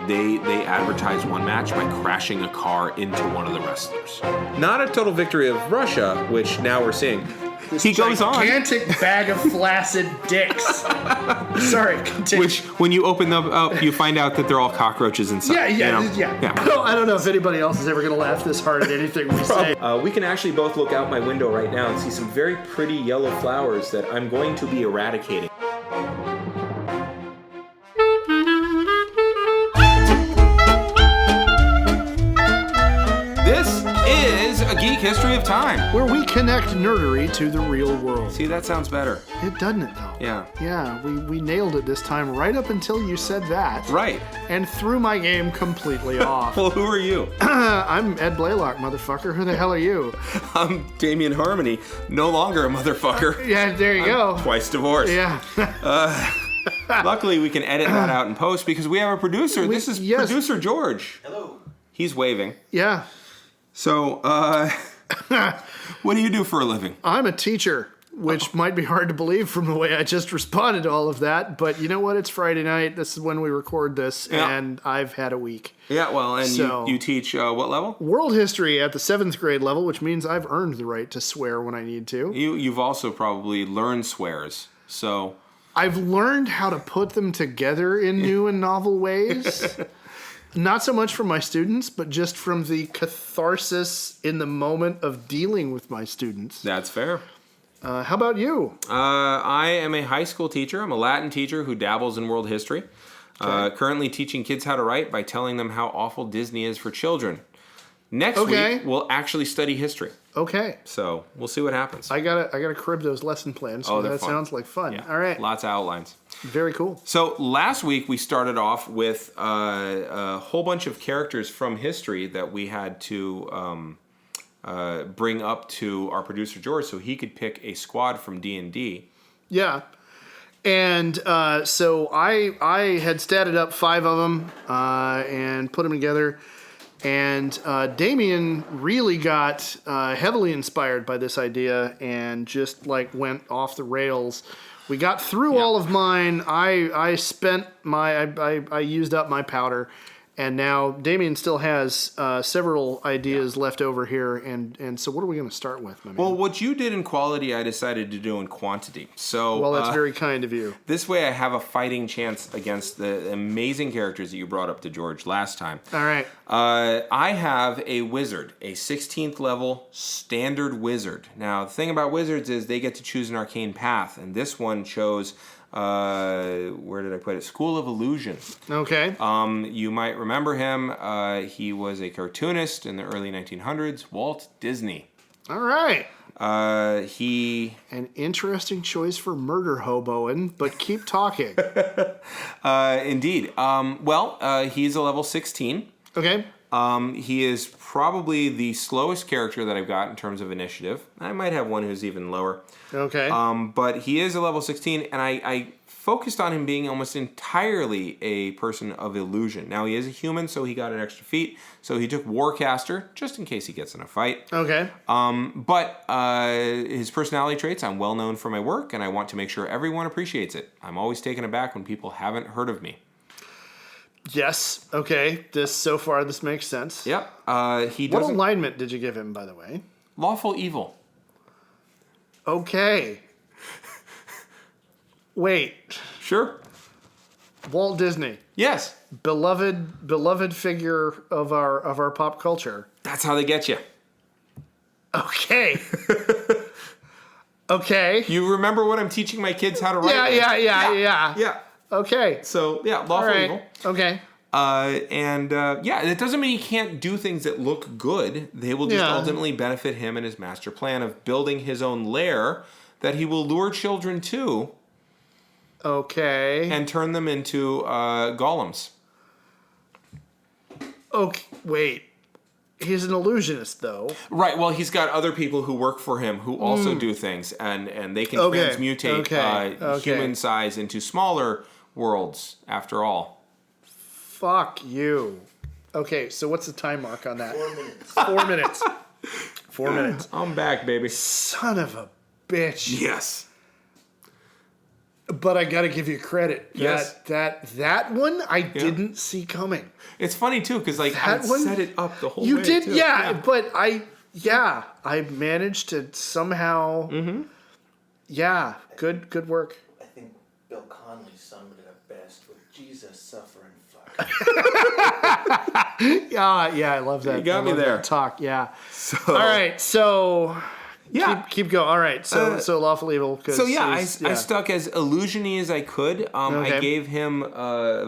Like, they advertised one match by crashing a car into one of the wrestlers. Not a total victory of Russia, which now we're seeing. He goes on. Gigantic bag of flaccid dicks. Sorry, continue. Which, when you open them up, you find out that they're all cockroaches inside. Yeah. I don't know if anybody else is ever going to laugh this hard at anything we say. We can actually both look out my window right now and see some very pretty yellow flowers that I'm going to be eradicating. This is a Geek History of Time, Where we connect nerdery to the real world. See, that sounds better. It doesn't it, though? Yeah. Yeah, we nailed it this time, right up until you said that. Right. And threw my game completely off. Well, who are you? I'm Ed Blaylock, motherfucker. Who the hell are you? I'm Damian Harmony, no longer a motherfucker. Yeah, there you go. Twice divorced. Yeah. Luckily, we can edit that out in post because we have a producer. This is Producer George. Hello. He's waving. Yeah. So, what do you do for a living? I'm a teacher, which might be hard to believe from the way I just responded to all of that. But you know what? It's Friday night. This is when we record this, and I've had a week. Yeah, well, and you teach what level? World history at the 7th grade level, which means I've earned the right to swear when I need to. You've also probably learned swears, so... I've learned how to put them together in new and novel ways. Not so much from my students, but just from the catharsis in the moment of dealing with my students. That's fair. How about you? I am a high school teacher. I'm a Latin teacher who dabbles in world history. Currently teaching kids how to write by telling them how awful Disney is for children. Next week, we'll actually study history. Okay. So we'll see what happens. I gotta crib those lesson plans. So that sounds like fun. Yeah. All right. Lots of outlines. Very cool. So last week we started off with a whole bunch of characters from history that we had to bring up to our producer George so he could pick a squad from D&D. Yeah. And so I had statted up 5 of them and put them together. And Damian really got heavily inspired by this idea and just like went off the rails. We got through all of mine. I spent I used up my powder. And now Damian still has several ideas left over here, and so what are we going to start with, my man? Well, what you did in quality, I decided to do in quantity. So, well, that's very kind of you. This way I have a fighting chance against the amazing characters that you brought up to George last time. All right. I have a wizard, a 16th level standard wizard. Now, the thing about wizards is they get to choose an arcane path, and this one chose... where did I put it? School of Illusion. Okay. You might remember him. He was a cartoonist in the early 1900s, Walt Disney. All right. An interesting choice for murder hoboing, but keep talking. Indeed. He's a level 16. Okay. He is probably the slowest character that I've got in terms of initiative. I might have one who's even lower. Okay. But he is a level 16, and I focused on him being almost entirely a person of illusion. Now, he is a human, so he got an extra feat. So he took Warcaster, just in case he gets in a fight. Okay. But his personality traits, I'm well known for my work, and I want to make sure everyone appreciates it. I'm always taken aback when people haven't heard of me. Yes. Okay. So far, this makes sense. Yep. What alignment did you give him, by the way? Lawful evil. Okay. Wait. Sure. Walt Disney. Yes. Beloved figure of our pop culture. That's how they get you. Okay. Okay. You remember what I'm teaching my kids how to write? Yeah. Okay. So, lawful evil. Okay. It doesn't mean he can't do things that look good. They will just ultimately benefit him and his master plan of building his own lair that he will lure children to. Okay. And turn them into golems. Okay, wait. He's an illusionist, though. Right. Well, he's got other people who work for him who also do things, and they can transmutate human size into smaller worlds. After all. Fuck you. Okay, so what's the time mark on that? 4 minutes. 4 minutes. 4 minutes. I'm back, baby. Son of a bitch. Yes. But I got to give you credit. Yes. That one I didn't see coming. It's funny too because like I set it up the whole way. You did, too. yeah. But I managed to somehow. Mm-hmm. Yeah, good work. I think Bill Connolly summed it up best with Jesus suffering fuck. Yeah, I love that. You got I me love there. that talk, yeah. So, All right, so yeah. keep going. All right, so lawful evil. So I stuck as illusion-y as I could. Okay. I gave him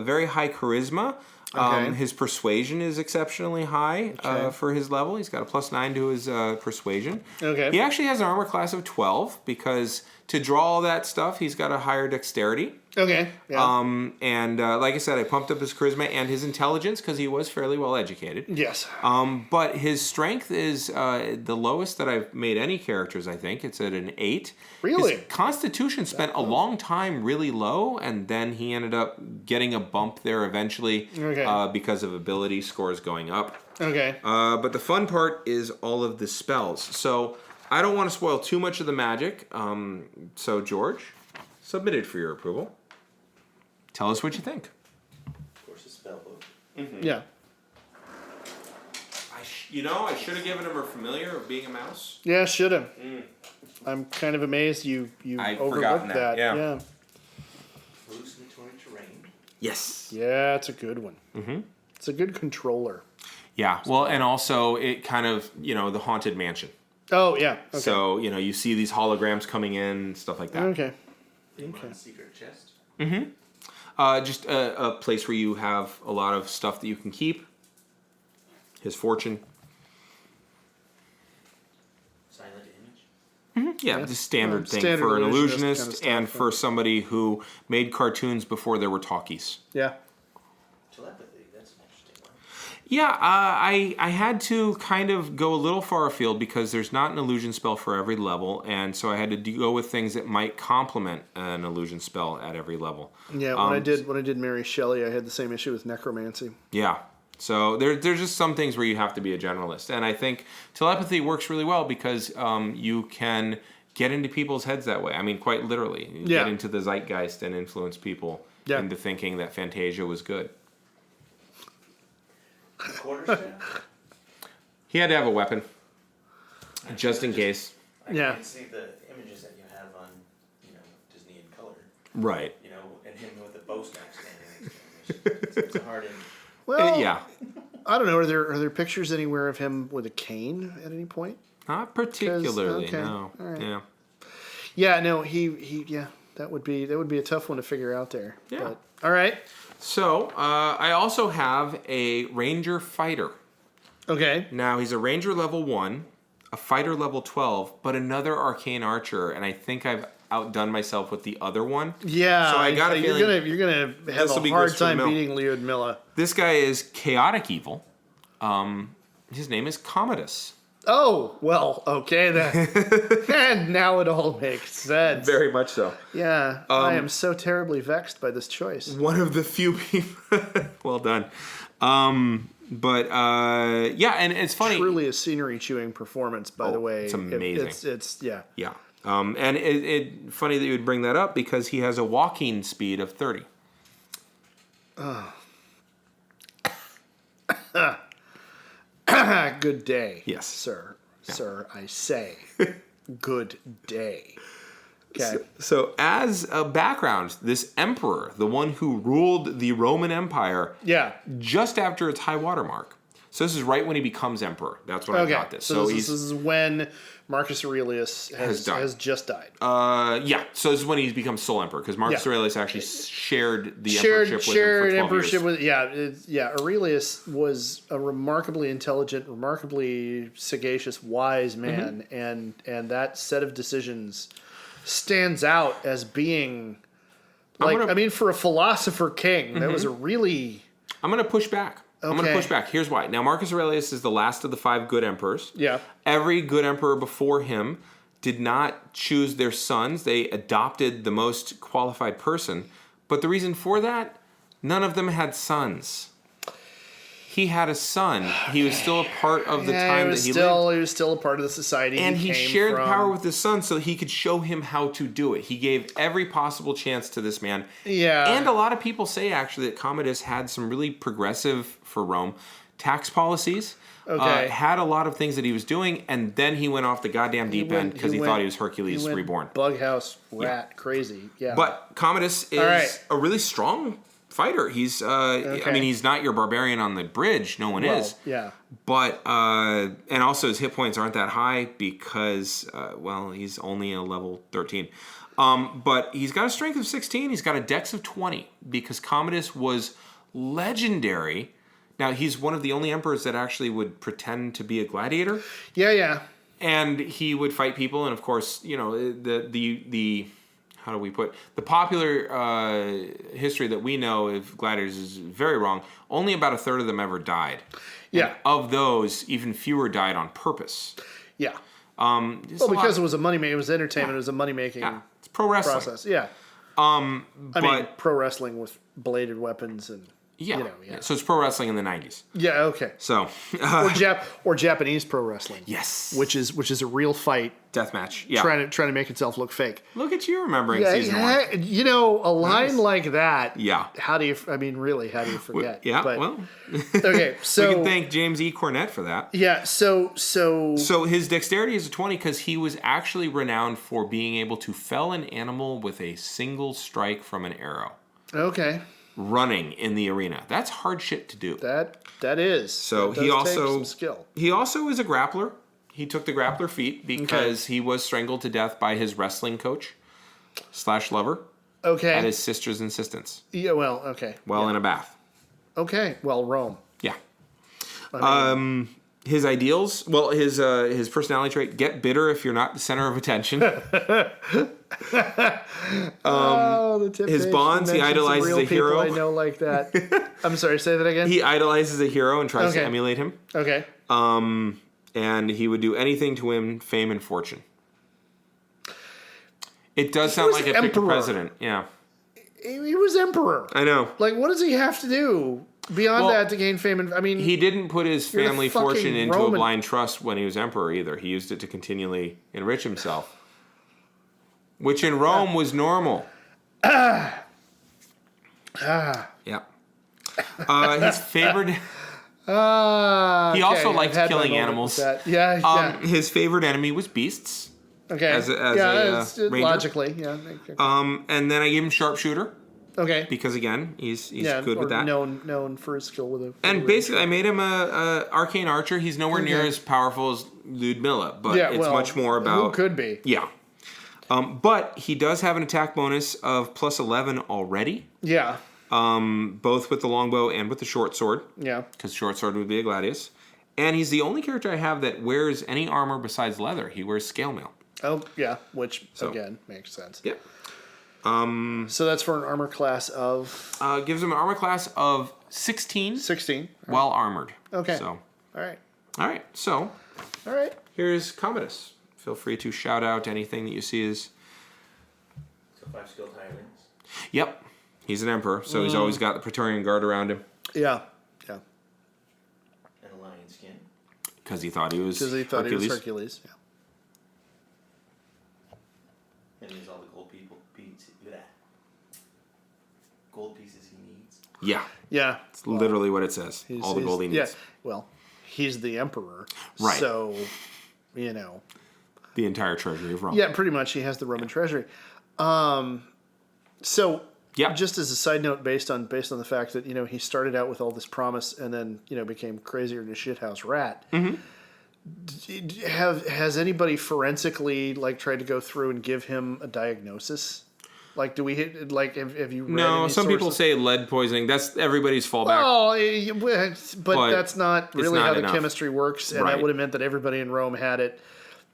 very high charisma. Okay. His persuasion is exceptionally high for his level. He's got a +9 to his persuasion. Okay. He actually has an armor class of 12 because to draw all that stuff, he's got a higher dexterity. Okay. Yeah. And like I said, I pumped up his charisma and his intelligence because he was fairly well educated. Yes. But his strength is the lowest that I've made any characters, I think. It's at an 8. Really? His constitution spent a long time really low, and then he ended up getting a bump there eventually because of ability scores going up. Okay. But the fun part is all of the spells. So I don't want to spoil too much of the magic. So George, submitted for your approval. Tell us what you think. Of course, a spell book. Mm-hmm. Yeah. I should have given him a familiar of being a mouse. Yeah, should have. I'm kind of amazed you I'd overlooked forgotten that. that, yeah. Hallucinatory terrain. Yes. Yeah, it's a good one. Mm-hmm. It's a good controller. Yeah. Well, and also it kind of, the haunted mansion. Oh, yeah. Okay. So, you see these holograms coming in, stuff like that. Okay. Secret chest. Just a place where you have a lot of stuff that you can keep. His fortune. Silent image. Yeah, the standard thing standard for an illusionist illusionist kind of stuff, and for somebody who made cartoons before there were talkies. Yeah. Telepathy. That's an interesting one. Yeah, I had to kind of go a little far afield because there's not an illusion spell for every level, and so I had to go with things that might complement an illusion spell at every level. Yeah, when I did Mary Shelley, I had the same issue with necromancy. Yeah. So there's just some things where you have to be a generalist. And I think telepathy works really well because you can get into people's heads that way. I mean, quite literally. You get into the zeitgeist and influence people into thinking that Fantasia was good. Quarterstaff. He had to have a weapon, just in case. I can see the images that you have on, Disney in color. Right. And him with a bow staff standing next to him. It's a hard image. Well, yeah. I don't know. Are there pictures anywhere of him with a cane at any point? Not particularly, okay. no. All right. Yeah. Yeah, no, he that would be a tough one to figure out there. Yeah. But, all right. So, I also have a Ranger Fighter. Okay. Now, he's a Ranger level 1, a Fighter level 12, but another Arcane Archer, and I think I've outdone myself with the other one. Yeah. So I got a feeling you're gonna have a hard time beating Lyudmila. This guy is chaotic evil. His name is Commodus. Oh, well, okay then. And now it all makes sense. Very much so. Yeah. I am so terribly vexed by this choice. One of the few people. Well done. But and it's funny. Truly a scenery chewing performance, by the way. It's amazing. It's yeah. Yeah. And it funny that you would bring that up because he has a walking speed of 30. Good day. Yes. Sir. Yeah. Sir, I say. Good day. Okay. So as a background, this emperor, the one who ruled the Roman Empire just after its high water mark. So this is right when he becomes emperor. That's when I got this. So this is when Marcus Aurelius has just died. So this is when he becomes sole emperor because Marcus Aurelius actually shared the emperorship with him for 12 years. Aurelius was a remarkably intelligent, remarkably sagacious, wise man, and that set of decisions stands out as being for a philosopher king, that was a really. I'm going to push back. I'm going to push back. Here's why. Now, Marcus Aurelius is the last of the 5 good emperors. Yeah. Every good emperor before him did not choose their sons. They adopted the most qualified person. But the reason for that, none of them had sons. he had a son. He was still a part of the time that he lived. He was still a part of the society. And he came shared from. power with his son so he could show him how to do it. He gave every possible chance to this man. Yeah. And a lot of people say, actually, that Commodus had some really progressive, for Rome, tax policies. Okay. Had a lot of things that he was doing, and then he went off the goddamn deep end because he thought he was Hercules reborn. Bughouse rat crazy. Yeah. But Commodus is a really strong fighter. He's, I mean, he's not your barbarian on the bridge. No one is. Yeah. But, and also his hit points aren't that high because, he's only a level 13. But he's got a strength of 16. He's got a dex of 20 because Commodus was legendary. Now, he's one of the only emperors that actually would pretend to be a gladiator. Yeah. And he would fight people. And, of course, the how do we put the popular history that we know of gladiators is very wrong. Only about a third of them ever died. Yeah. And of those, even fewer died on purpose. Yeah. Because it was a it was entertainment. It was a money making it's pro wrestling process. Yeah. I mean, pro wrestling with bladed weapons and. Yeah. So it's pro wrestling in the 90s. Yeah. Okay. So. or Japanese pro wrestling. Yes. Which is a real fight. Deathmatch. Yeah. Trying to make itself look fake. Look at you remembering season 1. A line like that. Yeah. How do you forget? Yeah. But, well. Okay. So we can thank James E. Cornett for that. Yeah. So his dexterity is a 20 because he was actually renowned for being able to fell an animal with a single strike from an arrow. Okay. Running in the arena. That's hard shit to do. That is. So he also some skill. He also is a grappler. He took the grappler feat because he was strangled to death by his wrestling coach / lover. Okay. At his sister's insistence. Yeah. Well. Okay. In a bath. Okay. Well, Rome. Yeah. His ideals. Well, his personality trait: get bitter if you're not the center of attention. His bonds. He idolizes a hero. I know like that. I'm sorry. Say that again. He idolizes a hero and tries to emulate him. Okay. And he would do anything to win fame and fortune. It does sound like a picked president. Yeah. He was emperor. I know. Like, what does he have to do beyond that to gain fame? And I mean, he didn't put his family fortune into Roman. a blind trust when he was emperor either. He used it to continually enrich himself, which in Rome was normal. Yeah. His favorite. He also liked killing animals. Yeah. His favorite enemy was beasts. Okay. As a ranger. Logically, yeah. And then I gave him sharpshooter. Okay. Because again, he's good with that. Known for his skill with a. And basically, I made him a arcane archer. He's nowhere near as powerful as Ludmilla, but it's much more about who could be. Yeah. But he does have an attack bonus of plus 11 already. Yeah. Both with the longbow and with the short sword. Yeah. Because short sword would be a gladius. And he's the only character I have that wears any armor besides leather. He wears scale mail. Oh, yeah. Which, again, makes sense. Yeah. So that's for an armor class of? Gives him an armor class of 16. 16. Well armored. Okay. So. All right. So. All right. Here's Commodus. Feel free to shout out anything that you see as. So 5 skilled hirelings. Yep. He's an emperor, so he's always got the Praetorian Guard around him. Yeah. And a lion skin. Because he thought he was Hercules. Yeah. And he has all the gold pieces he needs. Yeah. Yeah. It's literally what it says. All the gold he needs. Yeah. Well, he's the emperor. Right. So, the entire treasury of Rome. Yeah, pretty much. He has the Roman treasury. So, just as a side note, based on the fact that he started out with all this promise and then became crazier than a shithouse rat. Mm-hmm. Has anybody forensically tried to go through and give him a diagnosis? Have you read No, some people say lead poisoning. That's everybody's fallback. Well, but that's not really how the chemistry works, and that would have meant that everybody in Rome had it.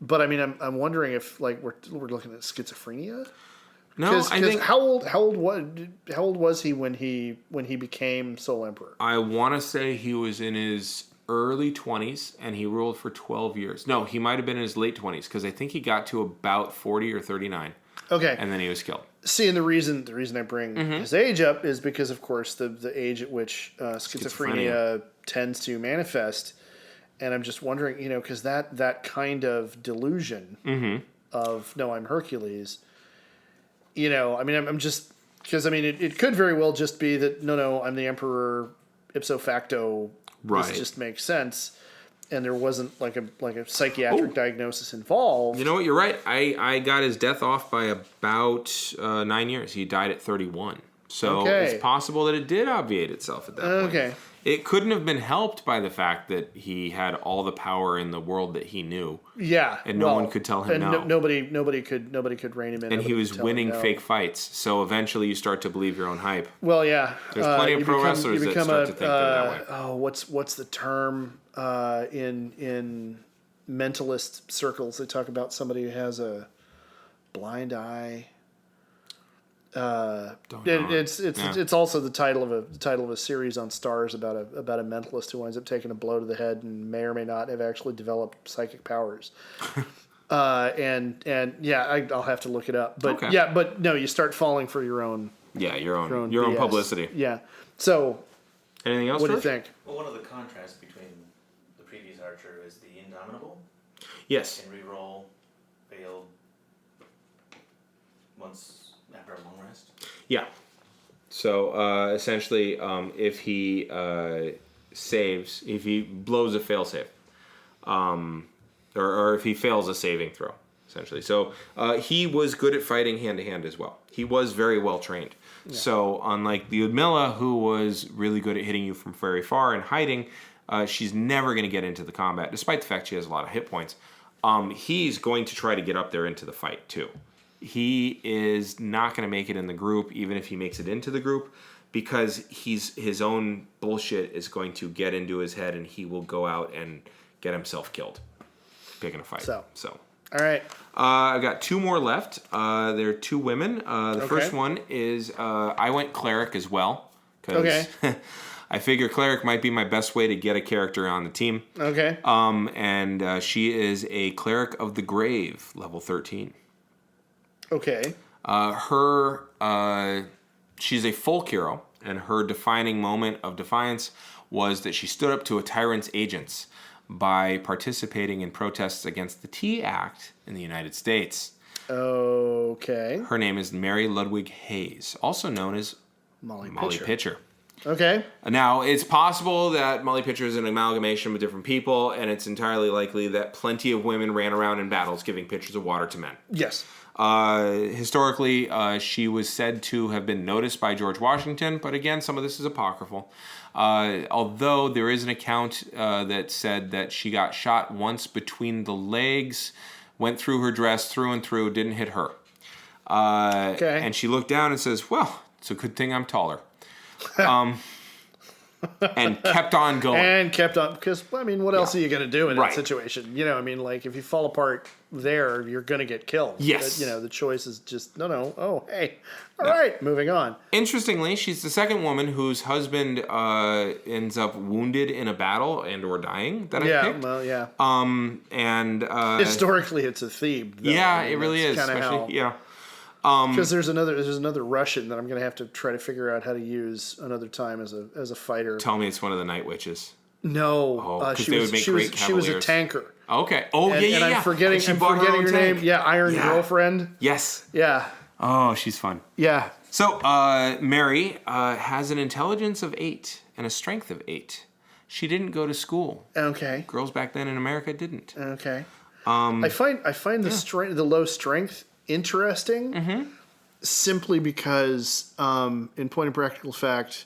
But I mean, I'm wondering if we're looking at schizophrenia. No, I think how old was he when he became sole emperor? I want to say he was in his early 20s and he ruled for 12 years. No, he might have been in his late 20s because I think he got to about 40 or 39. Okay, and then he was killed. See, and the reason I bring his age up is because, of course, the age at which schizophrenia tends to manifest. And I'm just wondering, because that kind of delusion of, no, I'm Hercules, I'm just, because, it could very well just be that, no, I'm the emperor ipso facto. Right. This just makes sense. And there wasn't like a psychiatric diagnosis involved. You know what? You're right. I got his death off by about 9 years. He died at 31. So it's possible that it did obviate itself at that point. Okay. It couldn't have been helped by the fact that he had all the power in the world that he knew. Yeah. And no one could tell him no. Nobody could rein him in. And he was winning fake fights. So eventually you start to believe your own hype. Well, yeah. There's plenty of pro wrestlers that start to think they're that way. Oh, what's the term in mentalist circles? They talk about somebody who has a blind eye. It's also the title of a series on Starz about a mentalist who winds up taking a blow to the head and may or may not have actually developed psychic powers. I'll have to look it up. But but no, you start falling for your own. Yeah, your own publicity. Yeah. So, anything else? What do you think? Well, one of the contrasts between the previous Archer is the Indomitable. Yes. Can reroll, failed once after a long rest. Yeah. So essentially, if he saves, if he blows a failsafe, or if he fails a saving throw, essentially. So he was good at fighting hand to hand as well. He was very well trained. Yeah. So unlike the Udmilla, who was really good at hitting you from very far and hiding, she's never going to get into the combat, despite the fact she has a lot of hit points. He's going to try to get up there into the fight too. He is not going to make it in the group, even if he makes it into the group, because his own bullshit is going to get into his head, and he will go out and get himself killed, picking a fight. So. All right. I've got two more left. There are two women. The first one is I went cleric as well, because I figure cleric might be my best way to get a character on the team. Okay. And she is a cleric of the grave, level 13. Okay. She's a folk hero, and her defining moment of defiance was that she stood up to a tyrant's agents by participating in protests against the Tea Act in the United States. Okay. Her name is Mary Ludwig Hayes, also known as Molly Pitcher. Okay. Now, it's possible that Molly Pitcher is an amalgamation of different people, and it's entirely likely that plenty of women ran around in battles giving pitchers of water to men. Yes. Historically, she was said to have been noticed by George Washington, but again, some of this is apocryphal. Although there is an account that said that she got shot once between the legs, went through her dress through and through, didn't hit her. And she looked down and says, well, it's a good thing I'm taller. And kept on going. Because, what else are you going to do in that situation? If you fall apart there, you're going to get killed. Yes. But, the choice is just, no. Oh, hey. All right, moving on. Interestingly, she's the second woman whose husband ends up wounded in a battle and or dying that I picked. Well, yeah. And historically, it's a theme. Though. Yeah, it really is. Especially, because there's another Russian that I'm going to have to try to figure out how to use another time as a fighter. Tell me it's one of the Night Witches. No, she was a tanker. Okay. Oh, and I'm forgetting her name. Yeah, Iron Girlfriend. Yes. Yeah. Oh, she's fun. Yeah. So Mary has an intelligence of 8 and a strength of 8. She didn't go to school. Okay. Girls back then in America didn't. Okay. I find the low strength interesting, simply because, in point of practical fact,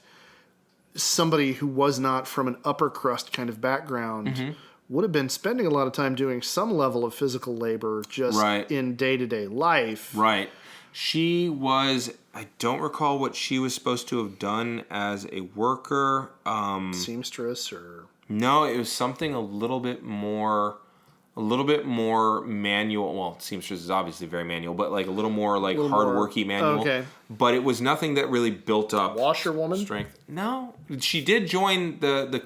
somebody who was not from an upper crust kind of background would have been spending a lot of time doing some level of physical labor just in day-to-day life. Right. She was, I don't recall what she was supposed to have done as a worker. Seamstress or... No, it was something a little bit more manual. Well, seamstress is obviously very manual, but like a little more like hard-worky manual. Okay. But it was nothing that really built up washerwoman strength. No, she did join the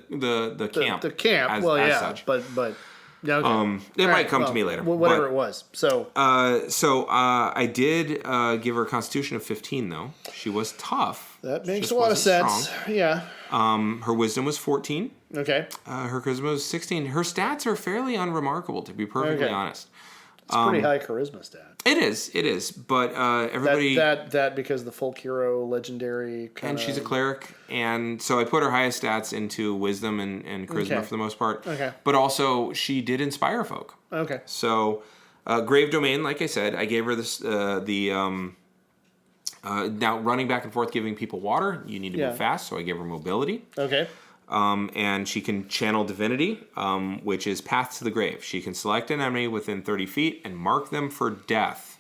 camp. The camp. As such. but okay. It might come to me later. Whatever it was. So I did give her a constitution of 15 though. She was tough. That makes Just a lot of wasn't sense. Yeah. Her wisdom was 14. Okay. Her charisma was 16. Her stats are fairly unremarkable, to be perfectly honest. It's a pretty high charisma stat. It is. But everybody... That because the folk hero, legendary kind And she's a cleric, and so I put her highest stats into wisdom and charisma for the most part. Okay. But also, she did inspire folk. Okay. So, Grave Domain, like I said, I gave her this now running back and forth, giving people water. You need to move fast, so I gave her mobility. Okay. And she can channel divinity, which is Path to the Grave. She can select an enemy within 30 feet and mark them for death.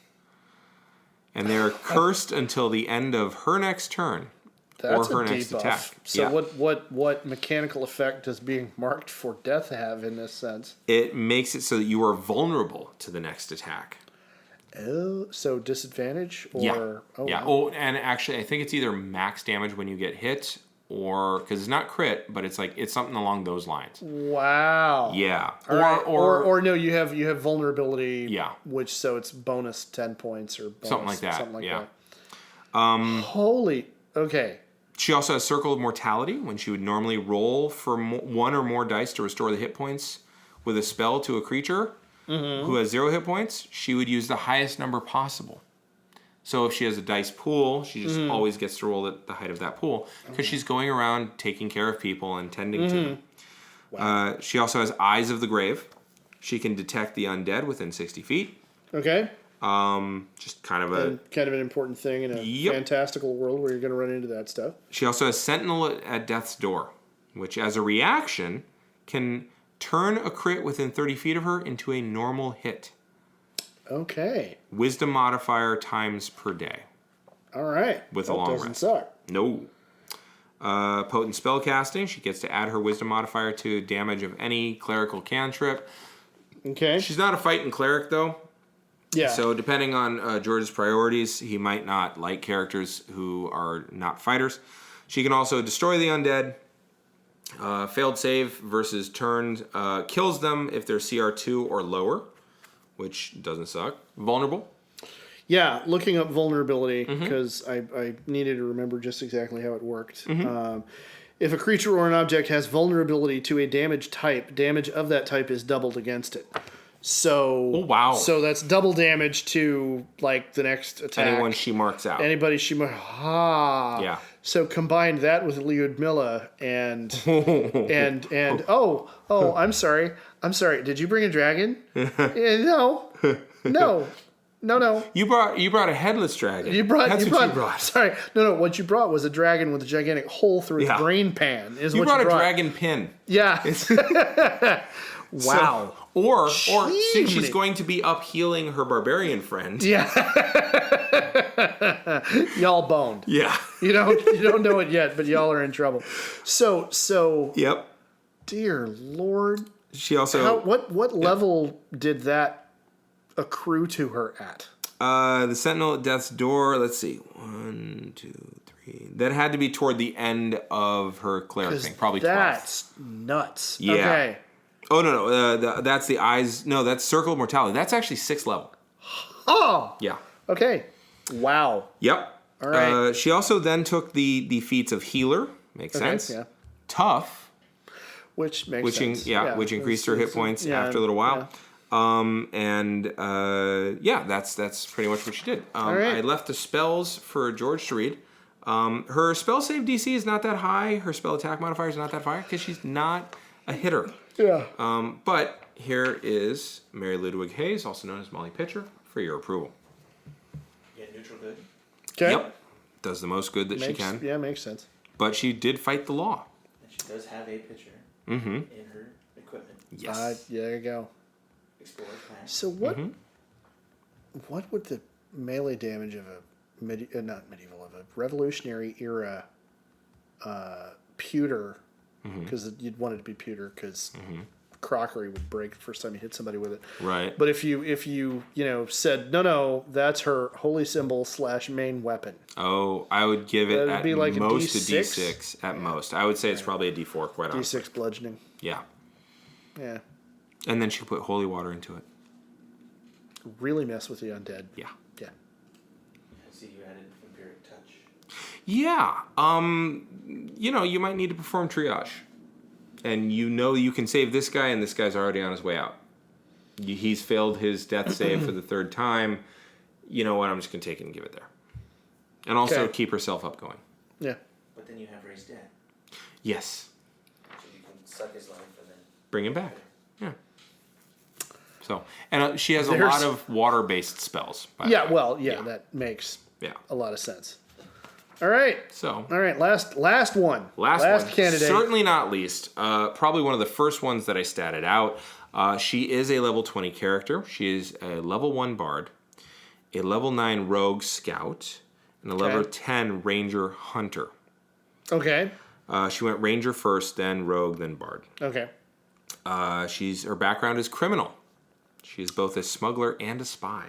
And they're cursed until the end of her next turn. That's or her a next debuff. attack. So what mechanical effect does being marked for death have in this sense? It makes it so that you are vulnerable to the next attack. Oh, so disadvantage or Yeah. wow. Oh, and actually, I think it's either max damage when you get hit, or because it's not crit, but it's something along those lines. Wow. Yeah. Or no, you have vulnerability. Yeah. Which so it's bonus 10 points or bonus, Something like that. Something like Yeah. that. Holy. Okay. She also has Circle of Mortality, when she would normally roll for one or more dice to restore the hit points with a spell to a creature who has 0 hit points. She would use the highest number possible. So if she has a dice pool, she just always gets to roll at the height of that pool because she's going around taking care of people and tending to them. Wow. She also has Eyes of the Grave. She can detect the undead within 60 feet. Okay. Just kind of an important thing in a fantastical world where you're going to run into that stuff. She also has Sentinel at Death's Door, which as a reaction can turn a crit within 30 feet of her into a normal hit. Okay. Wisdom modifier times per day. All right. With a long doesn't rest. suck. No. Potent spell casting. She gets to add her wisdom modifier to damage of any clerical cantrip. Okay. She's not a fighting cleric, though. Yeah. So depending on George's priorities, he might not like characters who are not fighters. She can also destroy the undead. Failed save versus turned kills them if they're CR2 or lower, which doesn't suck. Vulnerable. Yeah, looking up vulnerability because I needed to remember just exactly how it worked. If a creature or an object has vulnerability to a damage type, damage of that type is doubled against it. So, oh, wow. So that's double damage to like the next attack. Anyone she marks out. Anybody she marks. Yeah. So combine that with Lyudmila and I'm sorry. Did you bring a dragon? No. You brought a headless dragon. You brought. You brought. Sorry, no. What you brought was a dragon with a gigantic hole through its brain pan. You brought a dragon pin. Yeah. Wow. So, or since she's going to be up healing her barbarian friend. Yeah. Y'all boned. Yeah. You don't know it yet, but y'all are in trouble. So. Yep. Dear Lord. She also. What level did that accrue to her at? The Sentinel at Death's Door. Let's see. 1, 2, 3. That had to be toward the end of her cleric thing. Probably 12. That's nuts. Yeah. Okay. Oh, no. That's the Eyes. No, that's Circle of Mortality. That's actually 6th level. Oh. Yeah. Okay. Wow. Yep. All right. She also then took the feats of Healer. Makes sense. Yeah. Tough. Which makes sense. Which increased her hit points after a little while. Yeah. That's pretty much what she did. All right. I left the spells for George to read. Her spell save DC is not that high. Her spell attack modifier is not that high because she's not a hitter. Yeah. But here is Mary Ludwig Hayes, also known as Molly Pitcher, for your approval. Yeah, neutral good. Okay. Yep. Does the most good that she can. Yeah, makes sense. But she did fight the law. And she does have a pitcher in her equipment. Yes. There you go. Explorer class. So what would the melee damage of a of a Revolutionary era pewter, because you'd want it to be pewter because crockery would break the first time you hit somebody with it. Right. But if you said no, that's her holy symbol / main weapon. Oh, I would give it at be like most a a D6 at most. I would say it's probably a D4, quite honestly. D6 bludgeoning. Yeah. Yeah. And then she put holy water into it. Really mess with the undead. Yeah. Yeah. I see you added Vampiric Touch. Yeah. You might need to perform triage. And you can save this guy, and this guy's already on his way out. He's failed his death save for the third time. You know what? I'm just going to take it and give it there. And also keep herself up going. Yeah. But then you have Ray's dad. Yes. So you can suck his life and then... Bring him back. Yeah. So, and she has a lot of water-based spells. Yeah, well, that makes a lot of sense. All right. So. All right, last one. Last one. Candidate. Certainly not least. Probably one of the first ones that I statted out. She is a level 20 character. She is a level 1 bard, a level 9 rogue scout, and a level 10 ranger hunter. Okay. She went ranger first, then rogue, then bard. Okay. Her background is criminal. She's both a smuggler and a spy.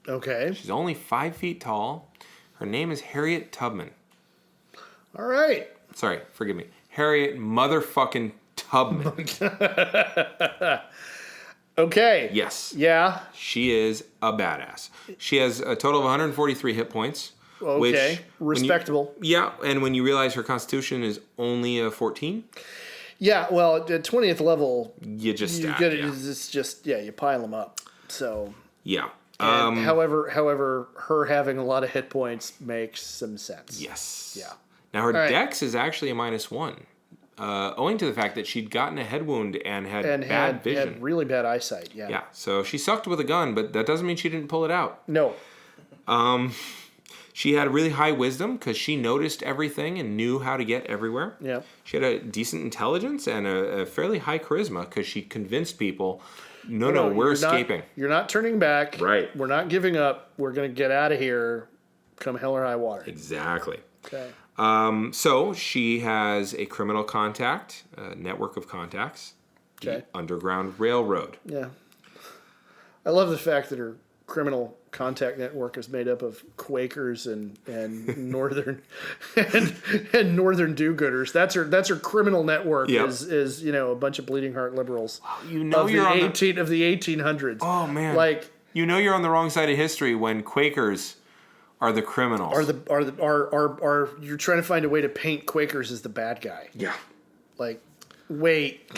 Okay. She's only 5 feet tall. Her name is Harriet Tubman. All right. Sorry, forgive me. Harriet motherfucking Tubman. Okay. Yes. Yeah. She is a badass. She has a total of 143 hit points. Okay. Respectable. And when you realize her constitution is only a 14. Yeah, well, at 20th level, you just stack, get it. It's just you pile them up. So yeah. And however, her having a lot of hit points makes some sense. Yes. Yeah. Now her dex is actually a -1, owing to the fact that she'd gotten a head wound and had bad vision. Had really bad eyesight. Yeah. Yeah. So she sucked with a gun, but that doesn't mean she didn't pull it out. No. She had really high wisdom because she noticed everything and knew how to get everywhere. Yeah. She had a decent intelligence and a fairly high charisma because she convinced people, no, we're escaping. You're not turning back. Right. We're not giving up. We're going to get out of here come hell or high water. Exactly. Okay. So she has a criminal contact, a network of contacts, the Underground Railroad. Yeah. I love the fact that her criminal contact network is made up of Quakers and northern and northern do-gooders. That's her criminal network. Yep. Is a bunch of bleeding heart liberals. Of the 1800s. Oh man! Like you're on the wrong side of history when Quakers are the criminals. Are you're trying to find a way to paint Quakers as the bad guy? Yeah. Like, wait.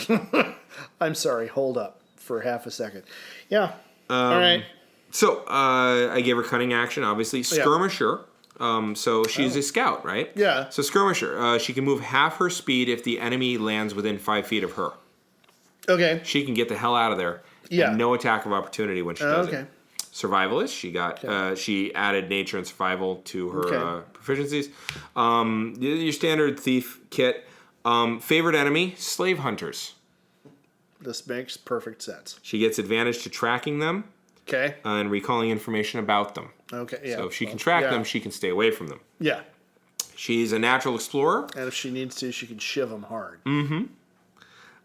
I'm sorry. Hold up for half a second. Yeah. All right. So, I gave her cunning action, obviously. Skirmisher. So she's a scout, right? Yeah. So Skirmisher. She can move half her speed if the enemy lands within 5 feet of her. Okay. She can get the hell out of there. Yeah. And no attack of opportunity when she does it. Survivalist. She added nature and survival to her proficiencies. Your standard thief kit. Favorite enemy, slave hunters. This makes perfect sense. She gets advantage to tracking them. Okay. And recalling information about them. Okay, yeah. So if she can track them, she can stay away from them. Yeah. She's a natural explorer. And if she needs to, she can shiv them hard. Mm-hmm.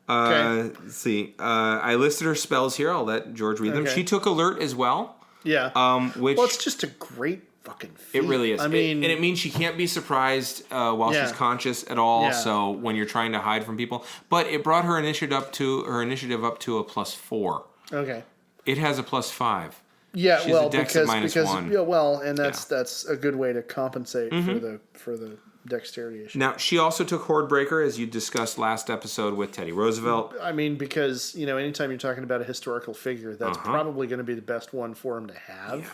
Let's see. I listed her spells here. I'll let George read them. She took alert as well. Yeah. Which it's just a great fucking feat. It really is. I mean... and it means she can't be surprised while she's conscious at all. Yeah. So when you're trying to hide from people. But it brought her initiative up to a +4. Okay. It has a +5. Yeah, She's a dex of -1. Yeah, well, and that's a good way to compensate for the dexterity issue. Now, she also took Hordebreaker, as you discussed last episode with Teddy Roosevelt. I mean, because, anytime you're talking about a historical figure, that's probably going to be the best one for him to have. Yeah.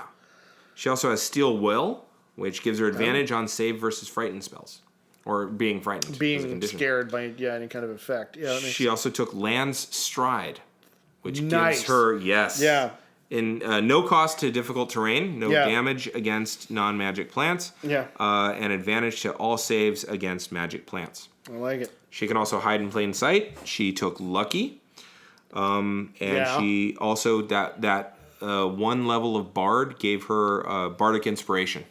She also has Steel Will, which gives her advantage on save versus frightened spells. Or being frightened. Being scared by any kind of effect. Yeah. She also took Land's Stride, which gives her, in no cost to difficult terrain, no damage against non-magic plants, and advantage to all saves against magic plants. I like it. She can also hide in plain sight. She took Lucky, she also that one level of Bard gave her Bardic Inspiration.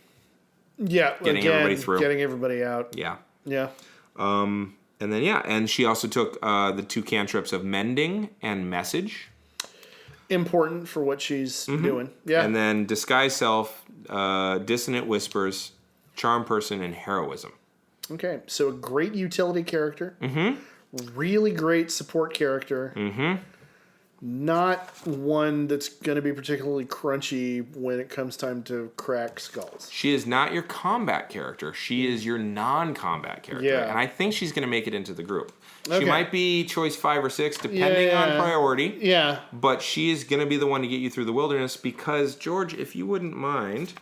Yeah, getting everybody through, getting everybody out. Yeah, yeah. And then and she also took the 2 cantrips of Mending and Message. Important for what she's doing. Yeah. And then Disguise Self, Dissonant Whispers, Charm Person, and Heroism. Okay, so a great utility character. Mm-hmm. Really great support character. Mm-hmm. not one that's going to be particularly crunchy when it comes time to crack skulls. She is not your combat character. She is your non-combat character. Yeah. And I think she's going to make it into the group. Okay. She might be choice 5 or 6, depending on priority. Yeah. But she is going to be the one to get you through the wilderness because, George, if you wouldn't mind,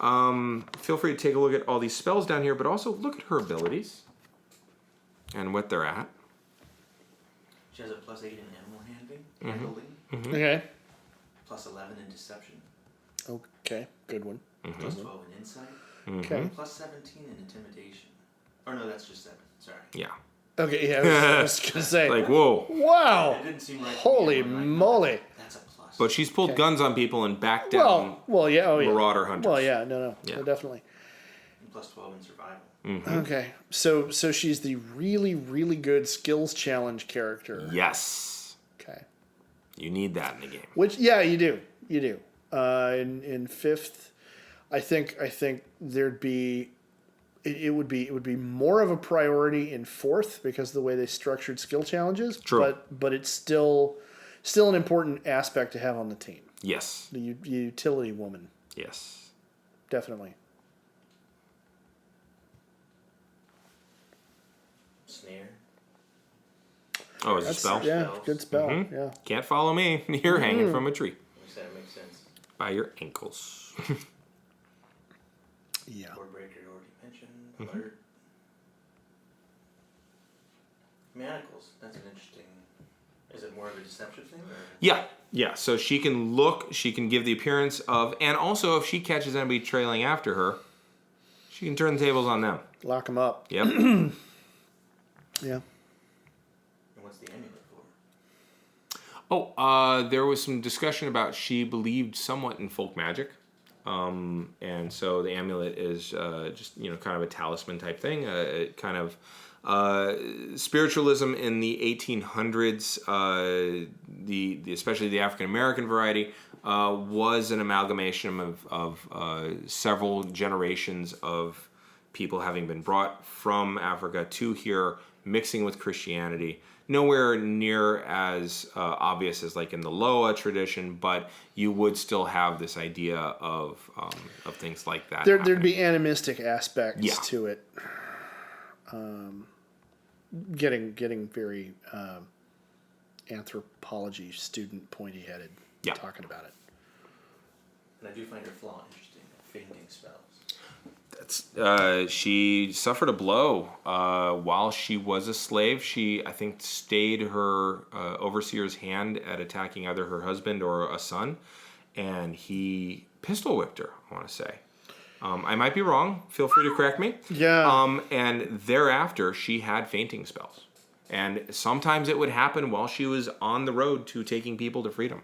feel free to take a look at all these spells down here, but also look at her abilities and what they're at. She has a +8 in animal handling. Okay. +11 in deception. Okay. Good one. +12 in insight. Okay. +17 in intimidation. Or no, that's just 7. Sorry. Yeah. Okay, yeah, I was going to say. Like, whoa. Wow. It didn't seem right. Holy moly. That's a plus. But she's pulled guns on people and backed down Well, yeah. Oh, yeah. marauder hunters. Well, yeah. No, Yeah. definitely. And +12 in survival. Okay. So she's the really, really good skills challenge character. Yes. Okay. You need that in the game. Which, yeah, you do. You do. In 5th, I think there'd be... It would be more of a priority in 4th because of the way they structured skill challenges. True. But it's still an important aspect to have on the team. Yes. The utility woman, Yes. definitely. Snare. Oh, is it a spell? Yeah, Spells. good spell. Yeah. Can't follow me. You're hanging from a tree That makes sense. by your ankles. Yeah. Board breaker already mentioned. Alert. Manacles. That's an interesting. Is it more of a deception thing? Or? Yeah. Yeah. So she can look, she can give the appearance of, and also if she catches anybody trailing after her, she can turn the tables on them. Lock them up. Yep. Yeah. And what's the amulet for? Oh, there was some discussion about she believed somewhat in folk magic. And so the amulet is just, kind of a talisman type thing, kind of spiritualism in the 1800s, especially the African American variety, was an amalgamation of several generations of people having been brought from Africa to here, mixing with Christianity. Nowhere near as obvious as like in the Loa tradition, but you would still have this idea of things like that. There'd be animistic aspects Yeah. to it. Getting very anthropology student pointy headed Yeah. talking about it. And I do find her flaw interesting. Fainting spells. She suffered a blow while she was a slave. She, I think, stayed her overseer's hand at attacking either her husband or a son, and he pistol whipped her, I want to say. I might be wrong. Feel free to correct me. Yeah. And thereafter, she had fainting spells. And sometimes it would happen while she was on the road to taking people to freedom.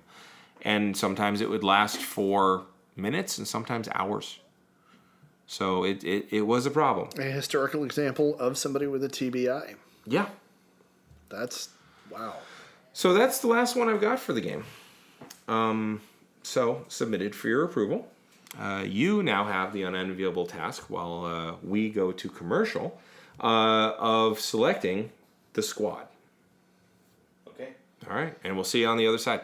And sometimes it would last for minutes and sometimes hours. So it was a problem. A historical example of somebody with a TBI. Yeah. That's wow. So that's the last one I've got for the game. So submitted for your approval. You now have the unenviable task while we go to commercial of selecting the squad. Okay. All right. And we'll see you on the other side.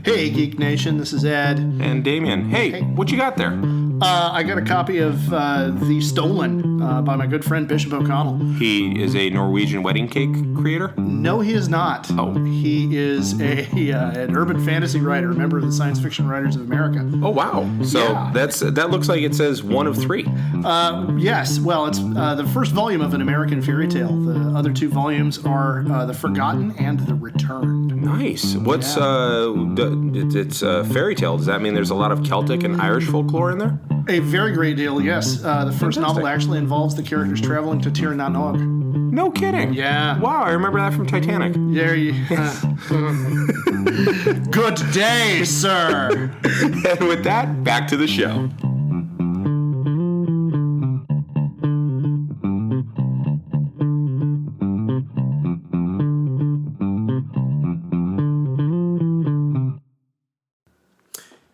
Hey, Geek Nation, this is Ed. And Damian. Hey, what you got there? I got a copy of The Stolen by my good friend Bishop O'Connell. He is a Norwegian wedding cake creator? No, he is not. Oh. He is an urban fantasy writer, a member of the Science Fiction Writers of America. Oh, wow. So Yeah. that looks like it says 1 of 3. Yes, well, it's the first volume of an American fairy tale. The other 2 volumes are The Forgotten and The Returned. Nice. What's it's a fairy tale. Does that mean there's a lot of Celtic and Irish folklore in there? A very great deal, yes. The first novel actually involves the characters traveling to Tir na Nog. No kidding. Yeah. Wow, I remember that from Titanic. There you. Good day, sir. And with that, back to the show.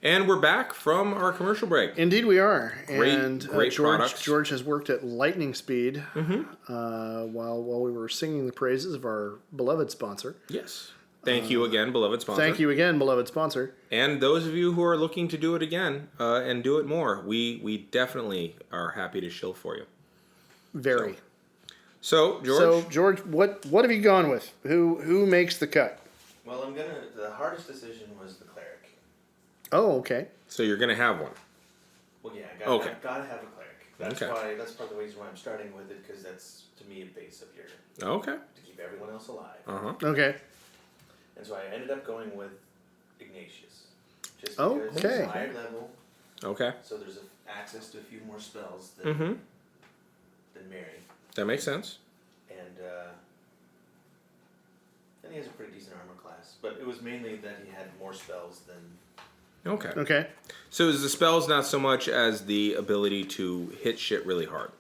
And we're back from our commercial break. Indeed, we are. Great products. George has worked at lightning speed while we were singing the praises of our beloved sponsor. Yes. Thank you again, beloved sponsor. Thank you again, beloved sponsor. And those of you who are looking to do it again and do it more, we definitely are happy to shill for you. Very. So George. So George, what have you gone with? Who makes the cut? Well, the hardest decision was the cleric. Oh, okay. So you're gonna have one. Well, yeah, I've got to have a cleric. That's that's part of the reason why I'm starting with it, because that's, to me, a base of your... Okay. To keep everyone else alive. Uh-huh. Okay. And so I ended up going with Ignatius. Just Oh, because okay. he's higher level, Okay. so there's access to a few more spells than Mary. That makes sense. And he has a pretty decent armor class. But it was mainly that he had more spells than... Okay. Okay. So is the spells not so much as the ability to hit shit really hard?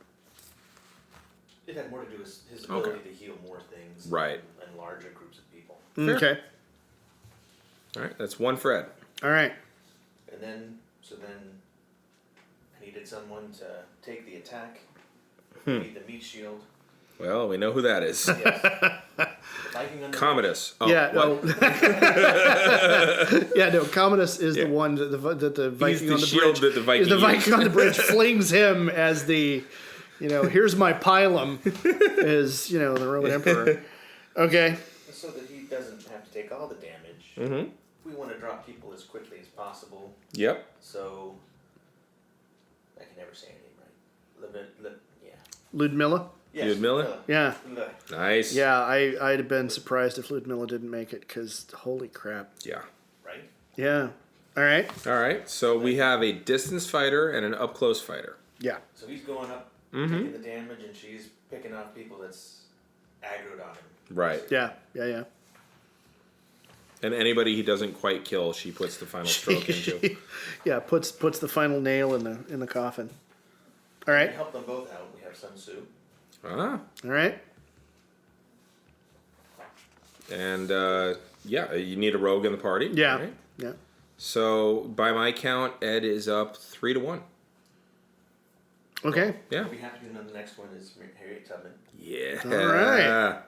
It had more to do with his ability to heal more things. Right. And larger groups of people. Fair. Okay. All right. That's one for Ed. All right. And then I needed someone to take the attack, be the meat shield. Well, we know who that is. Yes. The Viking on the Commodus. Oh, Yeah. what? No. Yeah. No. Commodus is the one that the Viking the on the shield bridge. that the Viking is the used. Viking on the bridge flings him as the, here's my pilum, as the Roman emperor. Okay. So that he doesn't have to take all the damage. We want to drop people as quickly as possible. Yep. So I can never say her name right. Yeah. Ludmilla. Yes, Ludmilla? Yeah. Ludmilla. Nice. Yeah. I'd have been surprised if Ludmilla didn't make it, because holy crap. Yeah. Right? Yeah. All right. All right. So we have a distance fighter and an up close fighter. Yeah. So he's going up, taking the damage, and she's picking off people that's aggroed on him. Right. Yeah. Yeah. And anybody he doesn't quite kill, she puts the final stroke into. Yeah. Puts the final nail in the coffin. All We right. help them both out. We have Sun Tzu. Ah. All right. And you need a rogue in the party. Yeah. Right? Yeah. So by my count, Ed is up 3-1. Okay. Yeah. I'll be happy to know the next one is Harriet Tubman. Yeah. All right. I like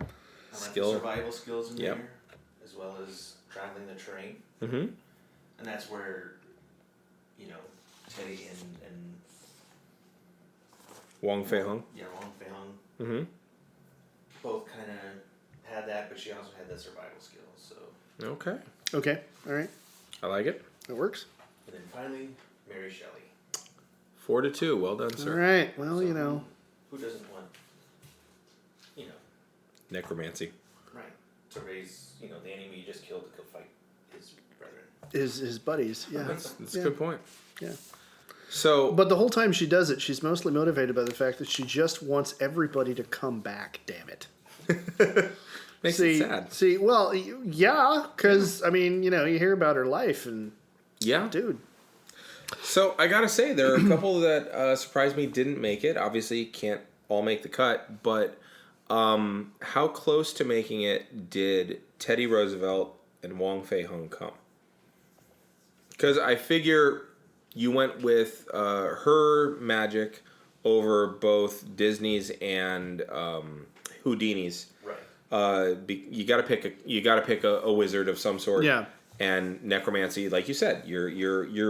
Skill. the survival skills in Yep. there, as well as traveling the terrain. Mm-hmm. And that's where, Teddy and Wong Fei Hung. Yeah, Wong Fei Hung Mm-hmm. both kind of had that, but she also had the survival skills. So, Okay. Okay. All right. I like it. That works. and then finally, Mary Shelley. 4-2. Well done, All sir. right. Well, So who doesn't want, Necromancy. right, to raise, the enemy you just killed to go fight his brethren. his buddies. Yeah. That's Yeah. a good point. Yeah. So, But the whole time she does it, she's mostly motivated by the fact that she just wants everybody to come back. Damn it. makes it sad. See, well, yeah, because you hear about her life, and Yeah. dude. So I gotta say, there are a couple that surprised me didn't make it. Obviously, can't all make the cut, but how close to making it did Teddy Roosevelt and Wong Fei Hung come? Because I figure you went with her magic over both Disney's and Houdini's. Right. You gotta pick a wizard of some sort. Yeah. And necromancy, like you said, you're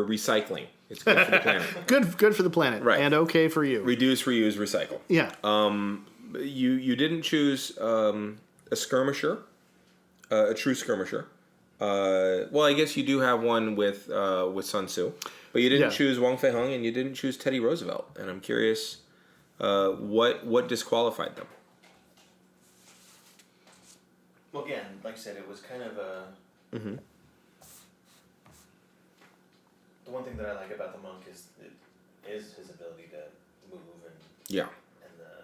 recycling. It's good for the planet. Good for the planet. Right. And okay for you. Reduce, reuse, recycle. Yeah. You didn't choose a skirmisher, a true skirmisher. Well, I guess you do have one with Sun Tzu, but you didn't choose Wong Fei Hung and you didn't choose Teddy Roosevelt. And I'm curious, what disqualified them? Well, again, like I said, it was kind of a... Mm-hmm. The one thing that I like about the monk is his ability to move and Yeah. the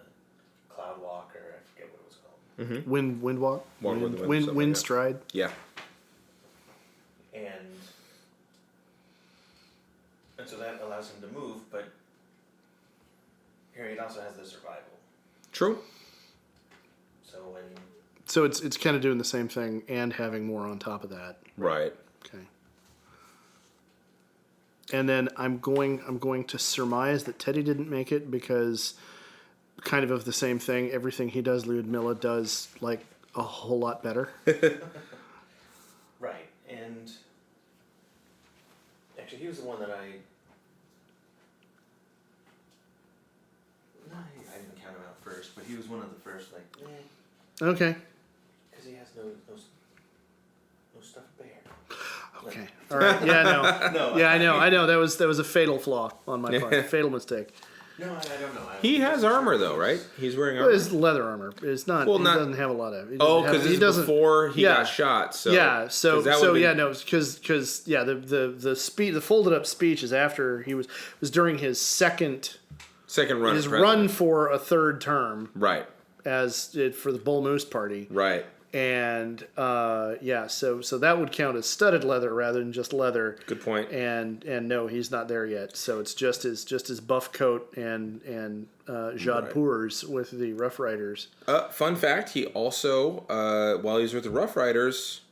cloud walk, or I forget what it was called. Mm-hmm. Wind walk. Walk with the wind, something wind like that. stride. Yeah. And so that allows him to move, but Harriet also has the survival. True. So it's kind of doing the same thing and having more on top of that. Right. Okay. And then I'm going to surmise that Teddy didn't make it because kind of the same thing. Everything he does, Ludmilla does like a whole lot better. he was the one that I. No, I didn't count him out first, but he was one of the first. Like, Okay. because he has no stuffed bear. Okay. All right. Yeah. No. No. Yeah. I know. That was a fatal flaw on my part. Fatal mistake. No, I don't know. He has armor though, right? He's wearing Well, armor. it's leather armor. It's not. Well, he not- doesn't have a lot of. Because this is before he got shot. So yeah. So 'cause that would've been- because the folded up speech is after he was during his second second run. his as president. run for a third term Right. for the Bull Moose Party. Right. And so that would count as studded leather rather than just leather. Good point. And no, he's not there yet. So it's just his buff coat and Jodhpurs with the Rough Riders. Fun fact: he also, while he was with the Rough Riders,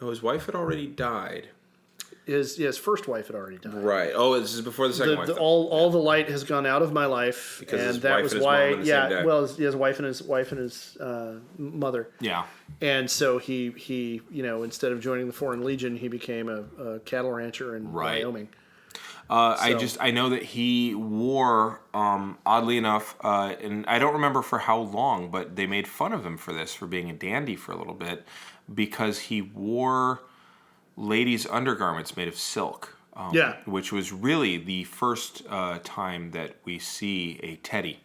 his wife had already died. His first wife had already died. Right. Oh, this is before the second wife. All the light has gone out of my life, Because and his that wife was and his why. mom on the same day. Well, his wife and his mother. Yeah. And so he instead of joining the Foreign Legion, he became a cattle rancher in Right. Wyoming. I know that he wore, oddly enough, and I don't remember for how long, but they made fun of him for this, for being a dandy for a little bit, because he wore ladies' undergarments made of silk. Which was really the first time that we see a teddy.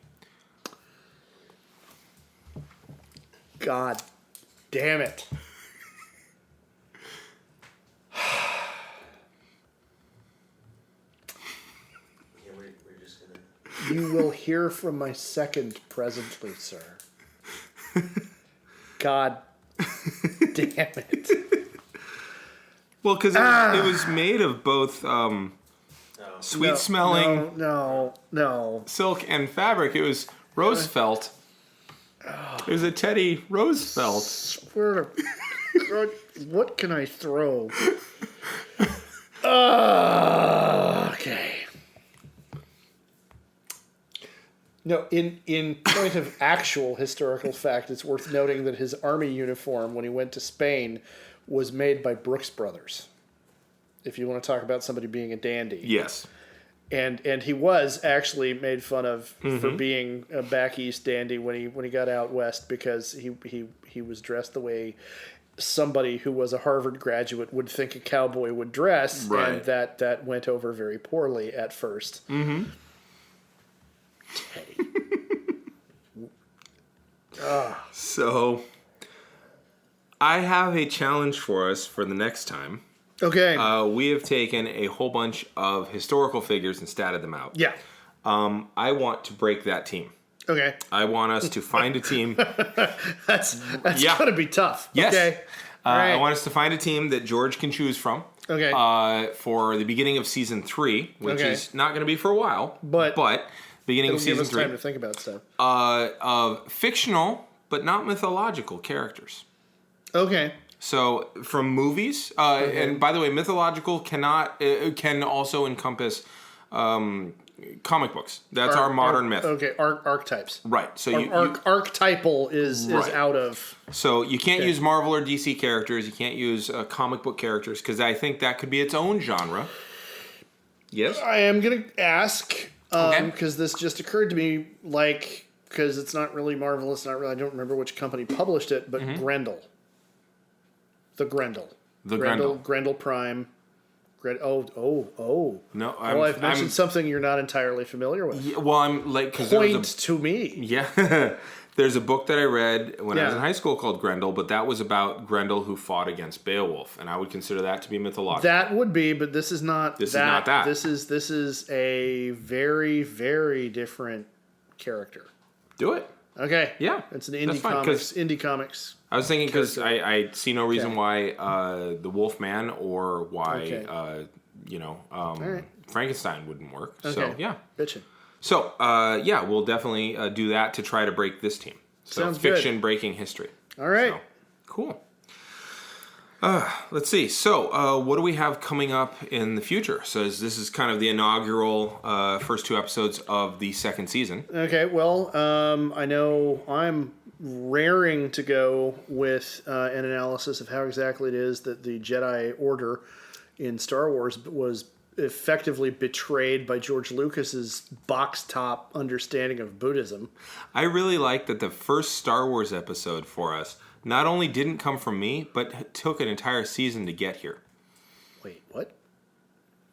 God damn it. Yeah, we're just gonna. You will hear from my second presently, sir. God damn it. Well, because it was made of both sweet-smelling No. silk and fabric. It was rose felt. It was a teddy rose felt. Swear to God, what can I throw? Okay. No, in point of actual historical fact, it's worth noting that his army uniform when he went to Spain was made by Brooks Brothers. If you want to talk about somebody being a dandy. Yes. And he was actually made fun of for being a back east dandy when he got out west because he was dressed the way somebody who was a Harvard graduate would think a cowboy would dress, Right. and that went over very poorly at first. Mm-hmm. So, I have a challenge for us for the next time. Okay. We have taken a whole bunch of historical figures and statted them out. Yeah. I want to break that team. Okay. I want us to find a team. That's Yeah. gonna be tough. Yes. Okay. All right. I want us to find a team that George can choose from. Okay. For the beginning of season 3, which Okay. is not going to be for a while, But beginning It'll of give season us 3, time to think about stuff. of fictional but not mythological characters. Okay. So from movies, and by the way, mythological can also encompass comic books. That's our modern myth. Okay. Archetypes. Right. So Archetypal is Right. out of. So you can't use Marvel or DC characters. You can't use comic book characters because I think that could be its own genre. Yes. I am gonna ask Okay. because this just occurred to me, because it's not really Marvel. It's not really. I don't remember which company published it, but Grendel. The Grendel. Grendel Prime. Oh. No. I've mentioned something you're not entirely familiar with. Yeah, well, I'm like because Point to me. Yeah. There's a book that I read when I was Yeah. in high school called Grendel, but that was about Grendel who fought against Beowulf, and I would consider that to be mythological. That would be, but this is not. This is not that. This is a very, very different character. Do it. Okay. Yeah, It's an that's indie fine, 'cause- comics. I was thinking because I see no reason Okay. why the Wolfman or why Okay. Right. Frankenstein wouldn't work. So Okay. yeah. Bitchin'. So we'll definitely do that to try to break this team. So Sounds good. fiction breaking history. All right. So, cool. Let's see. So, what do we have coming up in the future? So, this is kind of the inaugural first 2 episodes of the second season. Okay. Well, I know I'm raring to go with an analysis of how exactly it is that the Jedi Order in Star Wars was effectively betrayed by George Lucas's box top understanding of Buddhism. I really like that the first Star Wars episode for us not only didn't come from me, but took an entire season to get here. Wait, what?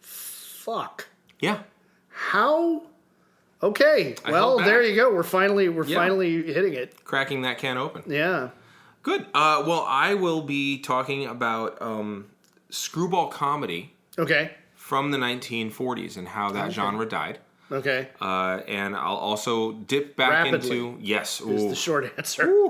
Fuck. Yeah. How? Okay. I Well, held back. there you go. We're finally hitting it. Cracking that can open. Yeah. Good. Well, I will be talking about screwball comedy Okay. from the 1940s and how that genre died. Okay. And I'll also dip back Rapidly into... Yes. is Ooh. the short answer.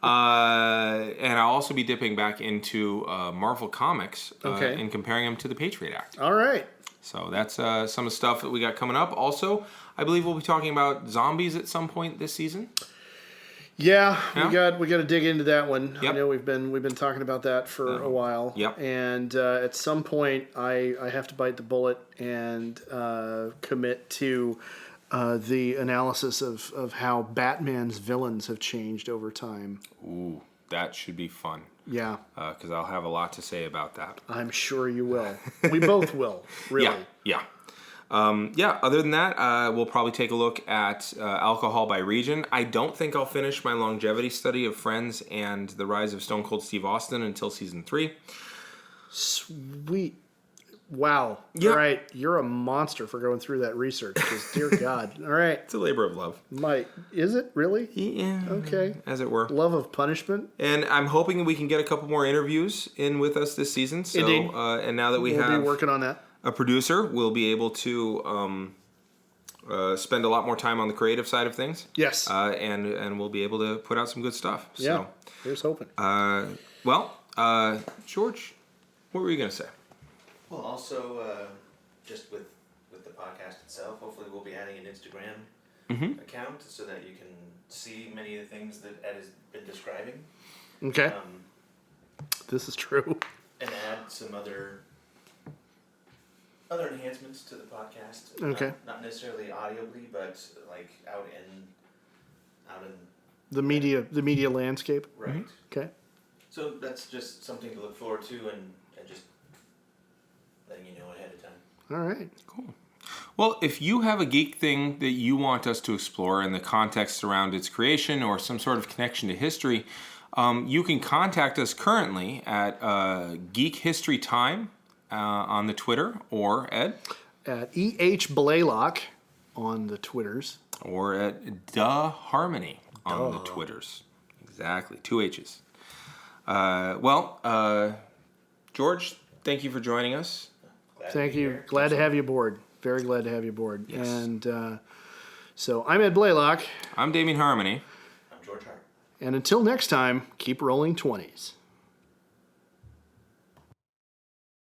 And I'll also be dipping back into Marvel Comics Okay. and comparing them to the Patriot Act. All right. So that's some of the stuff that we got coming up. Also, I believe we'll be talking about zombies at some point this season. Yeah, Yeah? we got to dig into that one. Yep. I know we've been talking about that for a while. Yep. And at some point, I have to bite the bullet and commit to the analysis of how Batman's villains have changed over time. Ooh, that should be fun. Yeah, Because I'll have a lot to say about that. I'm sure you will. We both will. Really. Yeah. Other than that, we'll probably take a look at alcohol by region. I don't think I'll finish my longevity study of Friends and the rise of Stone Cold Steve Austin until season 3. Sweet. Wow. Yeah. All right. You're a monster for going through that research. Because, dear God. All right. It's a labor of love. Is it really? Yeah. Okay. As it were. Love of punishment. And I'm hoping that we can get a couple more interviews in with us this season. So, Indeed. And now that we'll We'll have be working on that. a producer, we'll be able to spend a lot more time on the creative side of things. Yes. And we'll be able to put out some good stuff. Yeah. Here's hoping. George, what were you going to say? Well, also, just with the podcast itself, hopefully we'll be adding an Instagram account so that you can see many of the things that Ed has been describing. Okay. This is true. And add some other enhancements to the podcast. Okay. Not necessarily audibly, but like out in The media landscape. right. Okay. So that's just something to look forward to, and just letting you know ahead of time. All right. Cool. Well, if you have a geek thing that you want us to explore in the context around its creation or some sort of connection to history, you can contact us currently at Geek History Time on the Twitter, or Ed? At E.H. Blaylock on the Twitters. Or at Duh Harmony on the Twitters. Exactly. 2 H's. George, thank you for joining us. Thank you. Glad to have you aboard. Very glad to have you aboard. Yes. And so I'm Ed Blaylock. I'm Damian Harmony. I'm George Hart. And until next time, keep rolling 20s.